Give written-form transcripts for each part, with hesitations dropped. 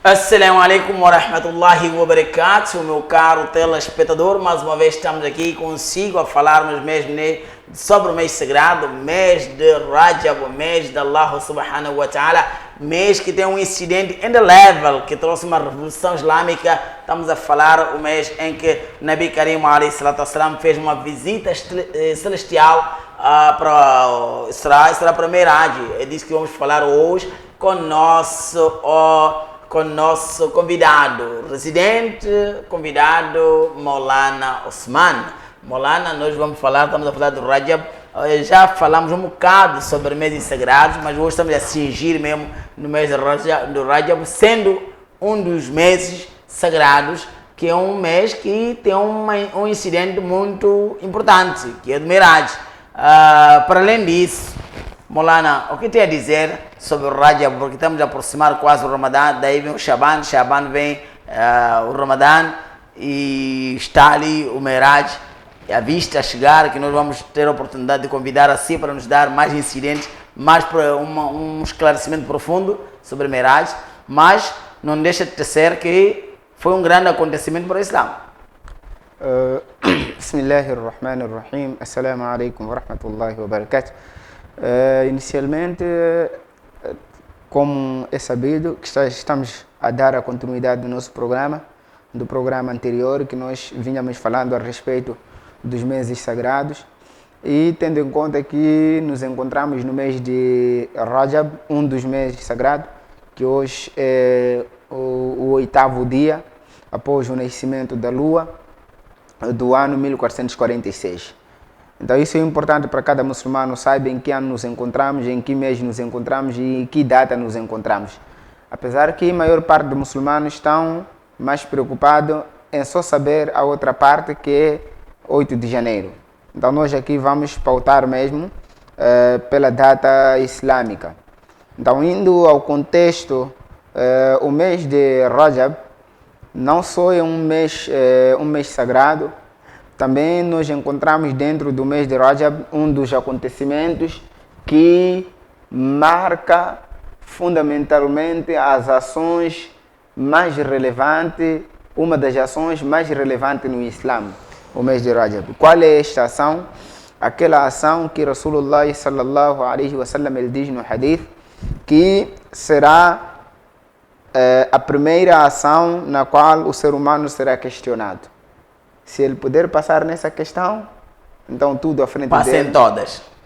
Assalamu alaikum wa rahmatullahi wa barakatuh, meu caro telespectador. Mais uma vez estamos aqui consigo a falarmos mesmo sobre o mês sagrado, mês de Rajab, o mês de Allah subhanahu wa ta'ala, mês que tem um incidente in the level, que trouxe uma revolução islâmica. Estamos a falar o mês em que Nabi Karim alayhi salatu wassalam fez uma visita celestial será para Miraj. É disso que vamos falar hoje com nosso convidado, residente, convidado Maulana Osman. Maulana, nós estamos a falar do Rajab. Já falamos um bocado sobre meses sagrados, mas hoje estamos a cingir mesmo no mês do Rajab, sendo um dos meses sagrados, que é um mês que tem um incidente muito importante, que é do Miraj. Para além disso, Maulana, o que tem a dizer sobre o Rajab? Porque estamos a aproximar quase o Ramadã, daí vem o Shaban vem o Ramadã e está ali o Miraj, a vista a chegar, que nós vamos ter a oportunidade de convidar assim para nos dar mais incidentes, mais para um esclarecimento profundo sobre o Miraj, mas não deixa de ser que foi um grande acontecimento para o Islã. Bismillahirrahmanirrahim. Assalamu alaikum wa rahmatullahi wa barakatuh. Inicialmente, como é sabido, que estamos a dar a continuidade do nosso programa, do programa anterior, que nós vínhamos falando a respeito dos meses sagrados, e tendo em conta que nos encontramos no mês de Rajab, um dos meses sagrados, que hoje é o 8º dia após o nascimento da Lua do ano 1446. Então isso é importante para cada muçulmano saber em que ano nos encontramos, em que mês nos encontramos e em que data nos encontramos. Apesar que a maior parte dos muçulmanos estão mais preocupados em só saber a outra parte, que é 8 de janeiro. Então nós aqui vamos pautar mesmo pela data islâmica. Então, indo ao contexto, o mês de Rajab não só é um mês sagrado, também nós encontramos dentro do mês de Rajab um dos acontecimentos que marca fundamentalmente as ações mais relevantes, uma das ações mais relevantes no Islã, o mês de Rajab. Qual é esta ação? Aquela ação que Rasulullah sallallahu alaihi wasallam ele diz no hadith que será a primeira ação na qual o ser humano será questionado. Se ele puder passar nessa questão, então tudo à frente dele.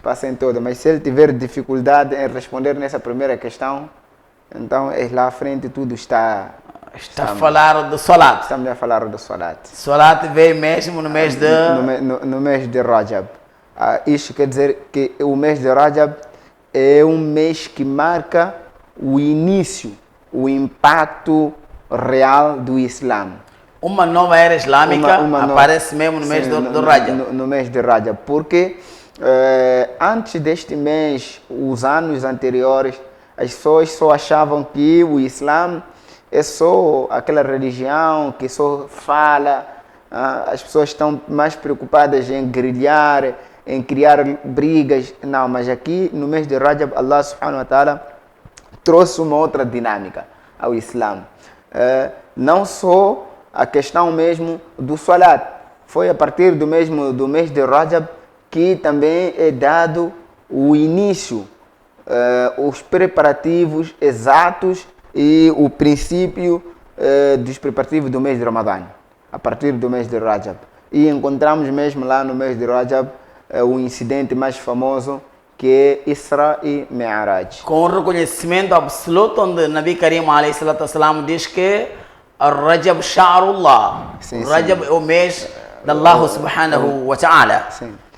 Passem todas. Mas se ele tiver dificuldade em responder nessa primeira questão, então lá à frente tudo está a falar do Salat. Estamos a falar do Salat. Salat veio mesmo no mês de... No mês de Rajab. Isto quer dizer que o mês de Rajab é um mês que marca o início, o impacto real do Islã. Uma nova era islâmica aparece mesmo no mês do Rajab. No mês de Rajab, porque antes deste mês, os anos anteriores, as pessoas só achavam que o Islã é só aquela religião que só fala, as pessoas estão mais preocupadas em guerrilhar, em criar brigas. Não, mas aqui no mês de Rajab, Allah subhanahu wa ta'ala trouxe uma outra dinâmica ao Islã. Não só a questão mesmo do Salat. Foi a partir do mês de Rajab que também é dado o início, os preparativos exatos e o princípio dos preparativos do mês de Ramadã, a partir do mês de Rajab. E encontramos mesmo lá no mês de Rajab o incidente mais famoso, que é Isra e Mi'raj. Com o reconhecimento absoluto, onde Nabi Karim alayhi salatu wassalam diz que Rajab Sha'rullah. Rajab é o mês de Allah subhanahu wa ta'ala.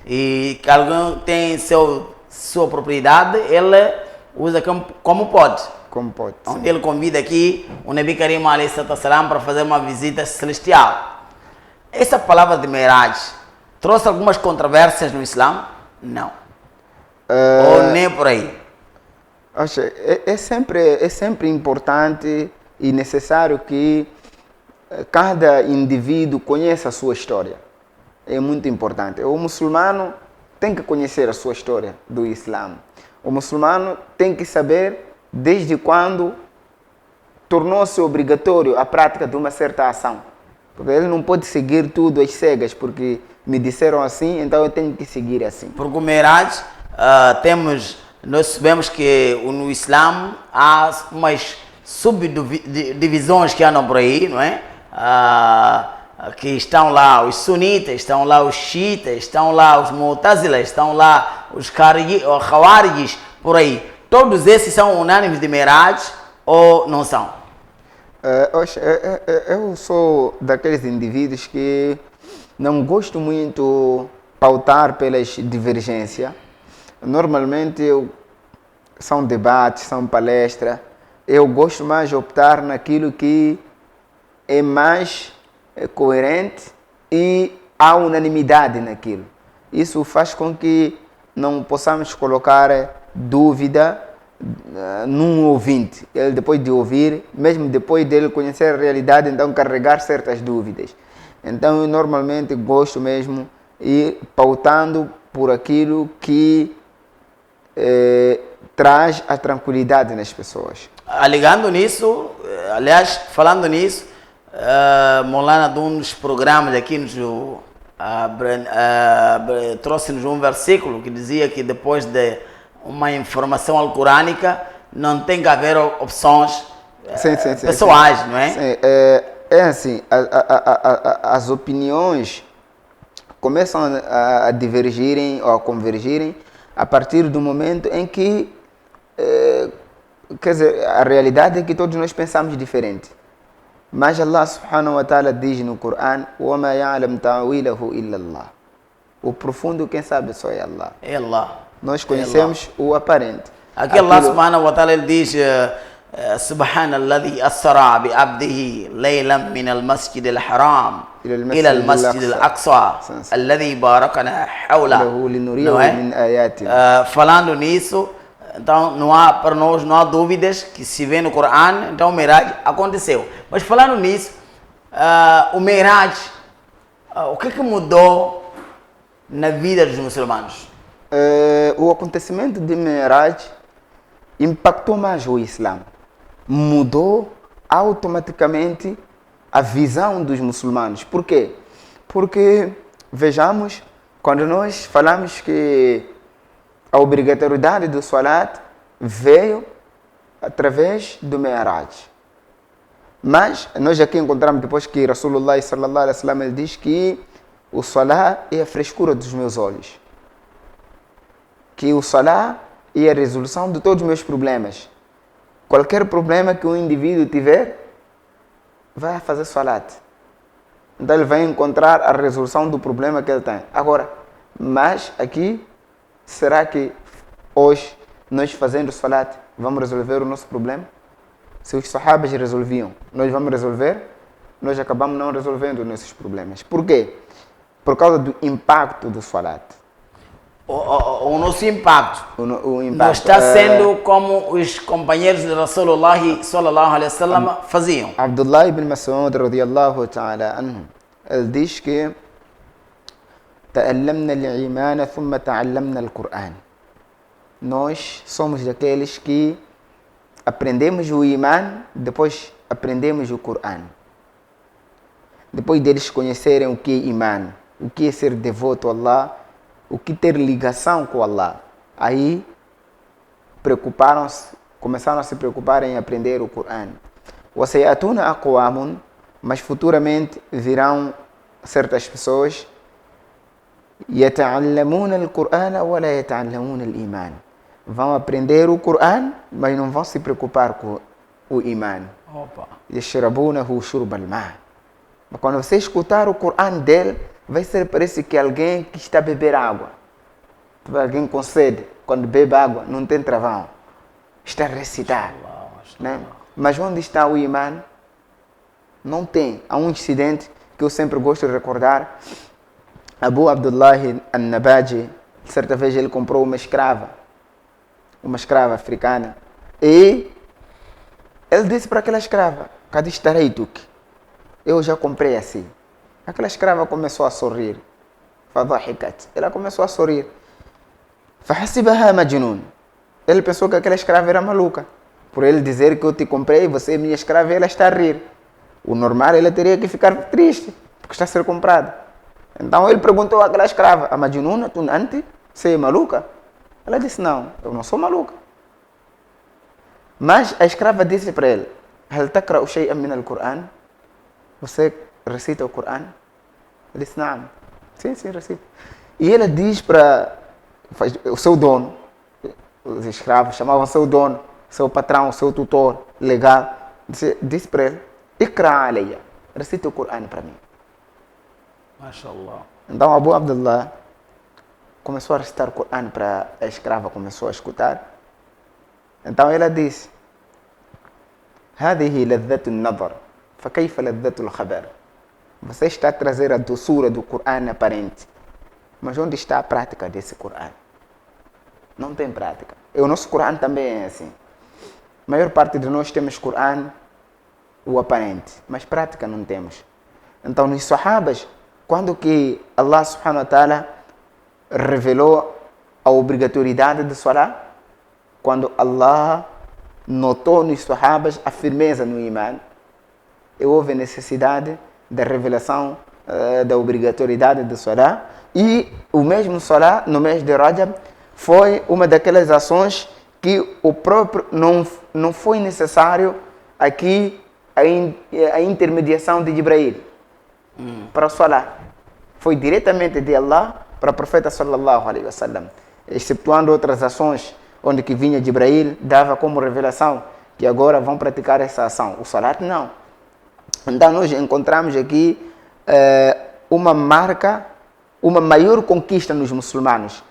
E que alguém tem sua propriedade, ele usa como pode. Onde ele convida aqui o Nabi Karim alayhi salatu wassalam para fazer uma visita celestial. Essa palavra de Mi'raj trouxe algumas controvérsias no Islã? Não. Ou nem por aí? É sempre importante e necessário que cada indivíduo conheça a sua história. É muito importante. O muçulmano tem que conhecer a sua história do Islã. O muçulmano tem que saber desde quando tornou-se obrigatório a prática de uma certa ação. Porque ele não pode seguir tudo às cegas, porque me disseram assim, então eu tenho que seguir assim. Porque o Miraj, nós sabemos que no Islã há umas subdivisões que andam por aí, não é? Que estão lá os sunitas, estão lá os xiitas, estão lá os mu'tazilas, estão lá os khawarijis, por aí. Todos esses são unânimes de Miraj ou não são? Eu sou daqueles indivíduos que não gosto muito pautar pelas divergências. Normalmente são debates, são palestras. Eu gosto mais de optar naquilo que é mais coerente e há unanimidade naquilo. Isso faz com que não possamos colocar dúvida num ouvinte. Ele, depois de ouvir, mesmo depois dele conhecer a realidade, então carregar certas dúvidas. Então eu normalmente gosto mesmo de ir pautando por aquilo que traz a tranquilidade nas pessoas. Alegando nisso, aliás, falando nisso, Maulana, de um dos programas aqui trouxe-nos um versículo que dizia que depois de uma informação alcorânica não tem que haver opções pessoais, não é? Sim, é assim, as opiniões começam a divergirem ou a convergirem a partir do momento em que, quer dizer, a realidade é que todos nós pensamos diferente. Mas Allah subhanahu wa ta'ala diz no Coran: وَمَا يَعْلَمْ تَعْوِيلَهُ إِلَّا اللَّهُ. O profundo, quem sabe, só é Allah. É Allah. Nós conhecemos o aparente. Aqui Allah subhanahu wa ta'ala diz: Subhanalladhi asra bi abdihi laylan min al-masjid al-haram ila al-masjid al-aqsa alladhi barakana hawla. Falando nisso, então não há para nós não há dúvidas que se vê no Corão, então o Miraj aconteceu. Mas falando nisso, o Miraj, o que mudou na vida dos muçulmanos? O acontecimento de Miraj impactou mais o Islã. Mudou automaticamente a visão dos muçulmanos. Por quê? Porque, vejamos, quando nós falamos que a obrigatoriedade do Salat veio através do Mi'raj. Mas nós aqui encontramos depois que Rasulullah sallallahu alaihi wasallam ele diz que o Salat é a frescura dos meus olhos. Que o Salat é a resolução de todos os meus problemas. Qualquer problema que um indivíduo tiver, vai fazer Salat. Então ele vai encontrar a resolução do problema que ele tem. Agora, mas aqui, será que hoje, nós fazendo Salat, vamos resolver o nosso problema? Se os sahabas resolviam, nós vamos resolver? Nós acabamos não resolvendo os nossos problemas. Por quê? Por causa do impacto do Salat. O nosso impacto, não está sendo como os companheiros de Rasulullah sallallahu alaihi wasallam faziam. Abdullah ibn Mas'ud radiyallahu ta'ala anhu, ele diz que تعلمنا الإيمان ثم تعلمنا القرآن. Nós somos daqueles que aprendemos o Iman, depois aprendemos o Corão. Depois deles conhecerem o que é Iman, o que é ser devoto a Allah, o que ter ligação com Allah. Aí começaram a se preocupar em aprender o Corão. وَسَيَأْتُونَ أَقْوَامٌ, mas futuramente virão certas pessoas يَتَعَلَّمُونَ الْقُرْآنَ وَلَا يَتَعَلَّمُونَ الْإِيمَانَ. Vão aprender o Corão, mas não vão se preocupar com o Iman. يَشْرَبُونَهُ شُرْبَ الْمَاءِ. Mas quando você escutar o Corão dele, vai ser parece que alguém que está a beber água. Alguém com sede, quando bebe água, não tem travão. Está a recitar. Né? Mas onde está o Iman? Não tem. Há um incidente que eu sempre gosto de recordar. Abu Abdullah al-Nabaji, certa vez ele comprou uma escrava africana. E ele disse para aquela escrava: "Cadê estarei-tuk? Eu já comprei assim." Aquela escrava começou a sorrir. فضحكت. Ela começou a sorrir. فحسبها مجنون. Ele pensou que aquela escrava era maluca. Por ele dizer que eu te comprei, você é minha escrava, e ela está a rir. O normal, ela teria que ficar triste, porque está a ser comprada. Então ele perguntou àquela escrava, a Majnuna, tu antes, você é maluca? Ela disse, não, eu não sou maluca. Mas a escrava disse para ele, هل تقرأ شيئا من القرآن? Você recita o Corão? Ele disse, não. Sim, recita. E ela diz para o seu dono, os escravos chamavam seu dono, seu patrão, seu tutor legal, disse para ele, Iqra alayya, recita o Corão para mim. MashaAllah. Então Abu Abdullah começou a recitar o Corão para a escrava, começou a escutar. Então ela disse, هذه لذة النظر فكيف لذة الخبر. Você está a trazer a doçura do Corão aparente, mas onde está a prática desse Corão? Não tem prática. E o nosso Corão também é assim. A maior parte de nós temos Corão, o aparente, mas prática não temos. Então, nos Sahabas, quando que Allah subhanahu wa ta'ala revelou a obrigatoriedade de Salah, quando Allah notou nos Sahabas a firmeza no Iman, e houve necessidade da revelação da obrigatoriedade de Salah, e o mesmo Salah, no mês de Rajab, foi uma daquelas ações que o próprio não foi necessário aqui a intermediação de Jibreel para o Salah. Foi diretamente de Allah para o profeta sallallahu alaihi wasallam, excetuando outras ações onde que vinha Jibreel, dava como revelação que agora vão praticar essa ação. O Salat não. Então nós encontramos aqui uma marca, uma maior conquista nos muçulmanos,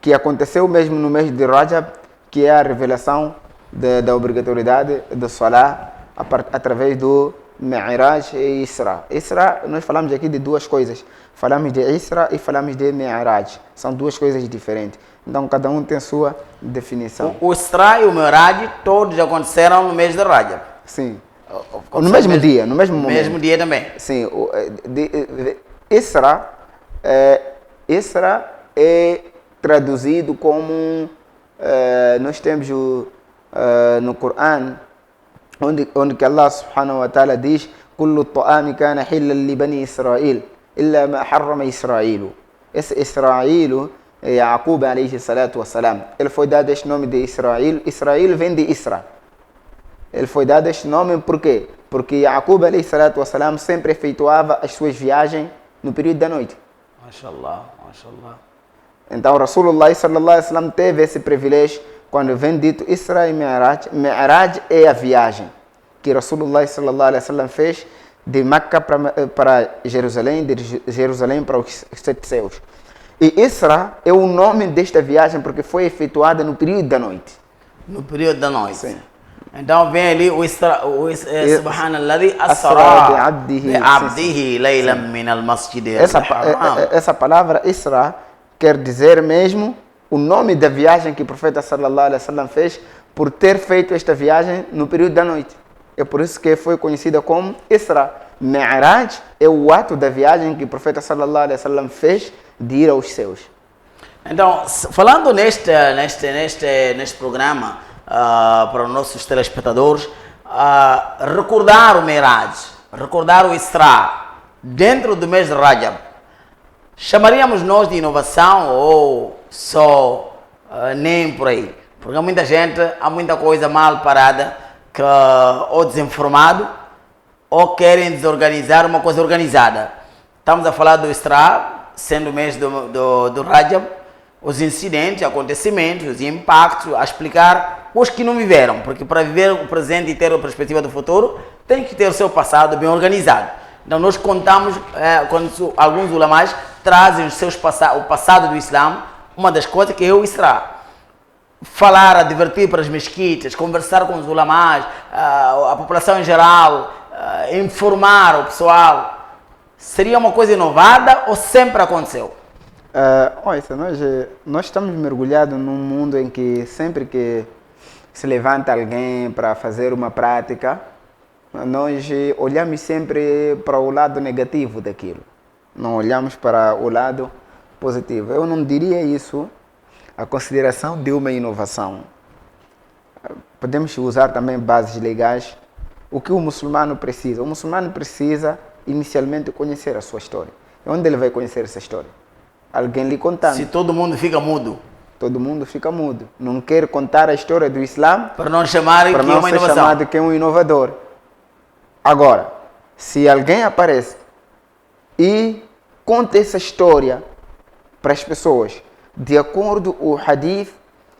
que aconteceu mesmo no mês de Rajab, que é a revelação da obrigatoriedade do Salah através do Mi'raj e Isra. Isra, nós falamos aqui de duas coisas. Falamos de Isra e falamos de Mi'raj. São duas coisas diferentes. Então, cada um tem sua definição. O Isra e o Mi'raj todos aconteceram no mês de Rajab. Sim. No mesmo dia, no mesmo momento. No mesmo dia também. Sim. Isra é traduzido como... nós temos no Corão, onde que Allah subhanahu wa ta'ala diz كل الطعام كان حلا لبني إسرائيل إلا ما حرم إسرائيل. Esse Israel, Yaqub alayhi salatu wassalam, ele foi dado este nome de Israel. Israel vem de Isra. Ele foi dado este nome por quê? Porque Yaqub alayhi salatu wassalam sempre efetuava as suas viagens no período da noite. MashaAllah, MashaAllah. Então Rasulullah sallallahu alaihi wasallam teve esse privilégio quando vem dito Isra e Mi'raj. Mi'raj é a viagem que Rasulullah sallallahu alaihi wasallam fez de Meca para Jerusalém, de Jerusalém para os 7 céus. E Isra é o nome desta viagem porque foi efetuada no período da noite. No período da noite. Sim. Então vem ali o Subhanalladhi asra bi'abdihi laylan min al-masjid al-haram. Essa palavra Isra quer dizer mesmo o nome da viagem que o profeta sallallahu alaihi wasallam fez por ter feito esta viagem no período da noite. É por isso que foi conhecida como Isra. Mi'raj é o ato da viagem que o profeta sallallahu alaihi wasallam fez de ir aos céus. Então, falando neste programa, para os nossos telespectadores, recordar o Mi'raj, recordar o Isra dentro do mês de Rajab, chamaríamos nós de inovação ou só nem por aí? Porque há muita gente, há muita coisa mal parada, que ou desinformado ou querem desorganizar uma coisa organizada. Estamos a falar do Isra, sendo o mês do Rajab, os incidentes, acontecimentos, os impactos, a explicar os que não viveram, porque para viver o presente e ter a perspectiva do futuro, tem que ter o seu passado bem organizado. Então nós contamos, quando alguns ulamás trazem o passado do Islã, uma das coisas que é o Isra. Falar, advertir para as mesquitas, conversar com os ulamás, a população em geral, informar o pessoal, seria uma coisa inovada ou sempre aconteceu? Olha, nós estamos mergulhados num mundo em que sempre que se levanta alguém para fazer uma prática, nós olhamos sempre para o lado negativo daquilo. Não olhamos para o lado positivo. Eu não diria isso a consideração de uma inovação. Podemos usar também bases legais. O que o muçulmano precisa? O muçulmano precisa inicialmente conhecer a sua história. E onde ele vai conhecer essa história? Alguém lhe contando. Se todo mundo fica mudo. Todo mundo fica mudo. Não quer contar a história do Islã Para não chamarem para que é não uma ser inovação. chamado que é um inovador. Agora, se alguém aparece e conta essa história para as pessoas, de acordo com o hadith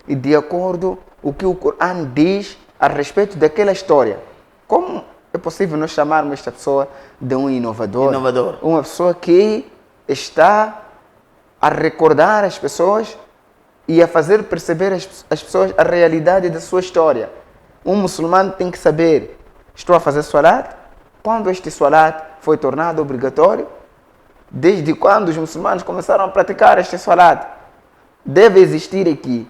e de acordo com o que o Corão diz a respeito daquela história, como é possível nós chamarmos esta pessoa de um inovador? Inovador. Uma pessoa que está a recordar as pessoas e a fazer perceber as pessoas a realidade da sua história. Um muçulmano tem que saber, estou a fazer salat, quando este salat foi tornado obrigatório, desde quando os muçulmanos começaram a praticar este salat. Deve existir aqui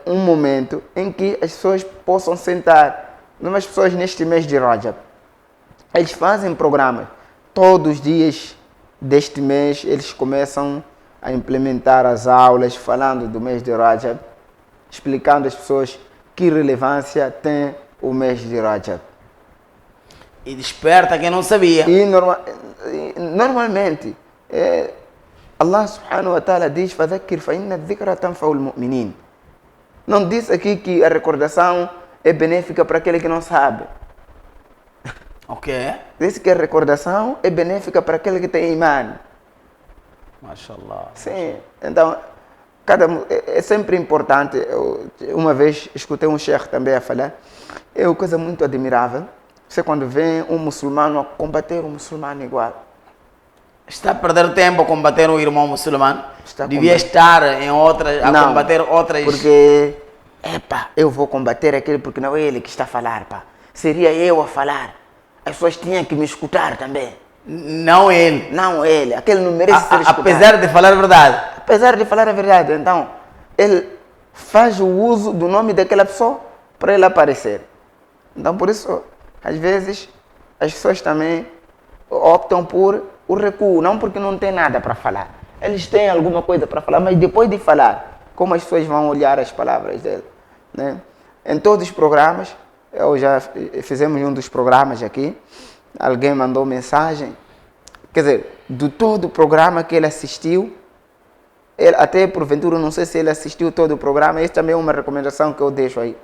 um momento em que as pessoas possam sentar. As pessoas neste mês de Rajab, eles fazem programas. Todos os dias deste mês eles começam a implementar as aulas falando do mês de Rajab, explicando às pessoas que relevância tem o mês de Rajab. E desperta quem não sabia. E normalmente, Allah subhanahu wa ta'ala diz: "Fadhakkir fa inna dhikra tanfa'ul mu'minin." Não diz aqui que a recordação é benéfica para aquele que não sabe. Ok. Diz que a recordação é benéfica para aquele que tem imã. Mashallah. Sim, então é sempre importante. Uma vez escutei um sheikh também a falar, é uma coisa muito admirável. Você quando vê um muçulmano a combater um muçulmano igual. Está a perder tempo a combater um irmão muçulmano. Está a Devia combater. estar em outras, a Não, combater outras. Porque, eu vou combater aquele porque não é ele que está a falar, pá. Seria eu a falar. As pessoas tinham que me escutar também. Não ele. Não ele, aquele não merece ser escutado. Apesar de falar a verdade. Apesar de falar a verdade, então, ele faz o uso do nome daquela pessoa para ele aparecer. Então, por isso, às vezes, as pessoas também optam por o recuo, não porque não tem nada para falar. Eles têm alguma coisa para falar, mas depois de falar, como as pessoas vão olhar as palavras dele, né? Em todos os programas, eu já fizemos um dos programas aqui, alguém mandou mensagem, quer dizer, de todo o programa que ele assistiu, ele, até porventura, não sei se ele assistiu todo o programa, isso também é uma recomendação que eu deixo aí,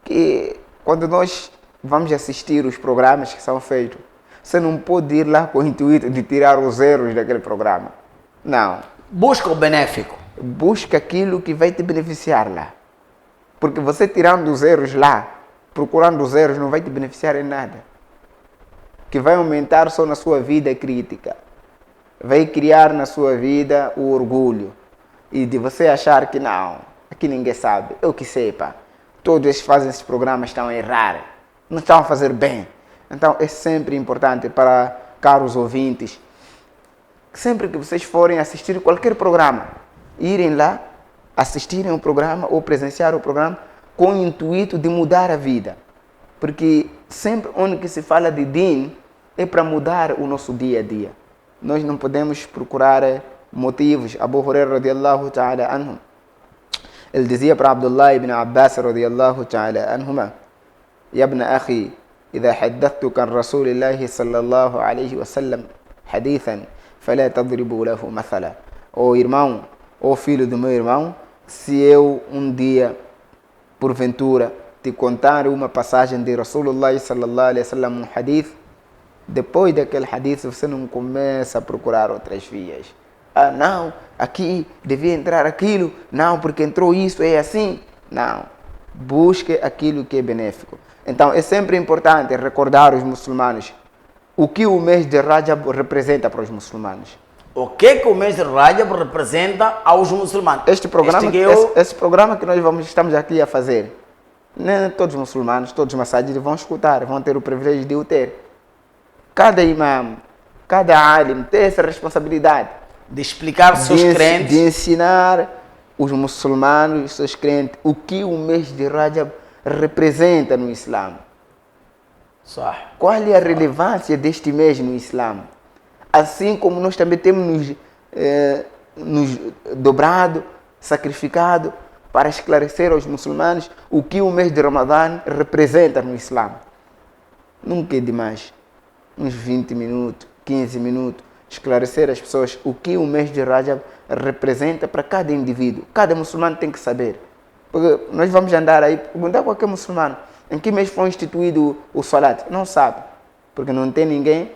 que quando nós vamos assistir os programas que são feitos, você não pode ir lá com o intuito de tirar os erros daquele programa. Não. Busca o benéfico. Busca aquilo que vai te beneficiar lá. Porque você tirando os erros lá, procurando os erros, não vai te beneficiar em nada. Que vai aumentar só na sua vida crítica. Vai criar na sua vida o orgulho. E de você achar que não, aqui ninguém sabe. Eu que sei, pá. Todos esses que fazem esses programas estão a errar. Não estão a fazer bem. Então é sempre importante para caros ouvintes, sempre que vocês forem assistir qualquer programa, irem lá, assistirem o programa ou presenciar o programa com o intuito de mudar a vida. Porque sempre onde que se fala de din é para mudar o nosso dia a dia. Nós não podemos procurar motivos. Abu Hurairah radiallahu ta'ala anhu, ele dizia para Abdullah ibn Abbas radiallahu ta'ala anhuma: "Ya ibn akhi, إذا حدثتك عن رسول الله صلى الله عليه وسلم حديثا فلا تضربوا له مثلا." Ó irmão, ó filho do meu irmão, se eu dia, porventura, te contar uma passagem de Rasulullah sallallahu alaihi wasallam, um hadith, depois daquele hadith você não começa a procurar outras vias. Ah, não, aqui devia entrar aquilo, não, porque entrou isso, é assim. Não, busque aquilo que é benéfico. Então é sempre importante recordar os muçulmanos o que o mês de Rajab representa para os muçulmanos. O que o mês de Rajab representa aos muçulmanos? Esse programa que nós estamos aqui a fazer, nem todos os muçulmanos, todos os massajids vão escutar, vão ter o privilégio de o ter. Cada imam, cada alim tem essa responsabilidade de explicar aos seus crentes, de ensinar os muçulmanos, os seus crentes, o que o mês de Rajab representa no Islã. Qual é a relevância deste mês no Islã? Assim como nós também temos nos dobrado sacrificado para esclarecer aos muçulmanos o que o mês de Ramadã representa no Islã. Nunca é demais. Uns 20 minutos, 15 minutos, esclarecer às pessoas o que o mês de Rajab representa para cada indivíduo. Cada muçulmano tem que saber. Porque nós vamos andar aí, perguntar a qualquer muçulmano em que mês foi instituído o Salat. Não sabe, porque não tem ninguém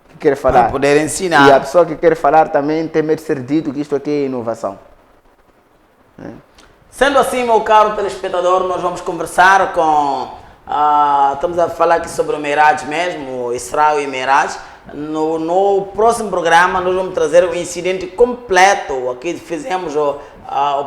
que quer falar. Para poder ensinar. E a pessoa que quer falar também tem medo de ser dito que isto aqui é inovação. Sendo assim, meu caro telespectador, nós vamos conversar com... estamos a falar aqui sobre o Miraj mesmo, Isra e Miraj. No próximo programa nós vamos trazer o incidente completo. Aqui fizemos o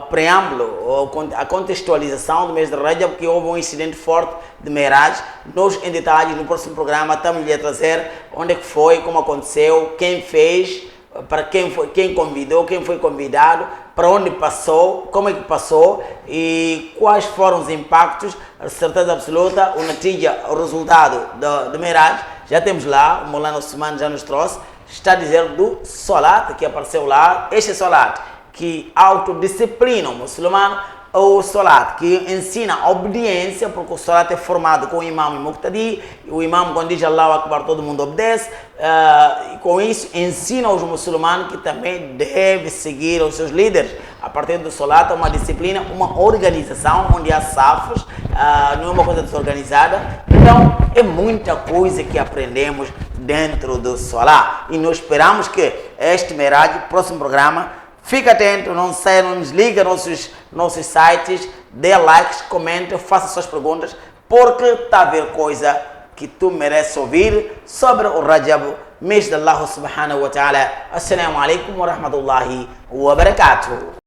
preâmbulo, a contextualização do mês de Rajab, que houve um incidente forte de Miraj. Nós, em detalhes, no próximo programa estamos a trazer onde é que foi, como aconteceu, quem fez, para quem foi, quem convidou, quem foi convidado, para onde passou, como é que passou e quais foram os impactos. A certeza absoluta, o resultado do Miraj, já temos lá, o Maulana Osman já nos trouxe, está a dizer do Salat, que apareceu lá, este Salat, que autodisciplina o muçulmano, o Salat, que ensina a obediência, porque o Salat é formado com o imam e muqtadi, o imam quando diz Allahu Akbar todo mundo obedece, e com isso ensina aos muçulmanos que também deve seguir os seus líderes. A partir do Salat é uma disciplina, uma organização, onde há safos, não é uma coisa desorganizada. Então é muita coisa que aprendemos dentro do Salat, e nós esperamos que este Miraj, próximo programa, fica atento, não saia, não desliga nossos sites, dê likes, comente, faça suas perguntas, porque está a ver coisa que tu mereces ouvir sobre o Rajab, mês de Allah subhanahu wa ta'ala. Assalamu alaikum wa rahmatullahi wa barakatuh.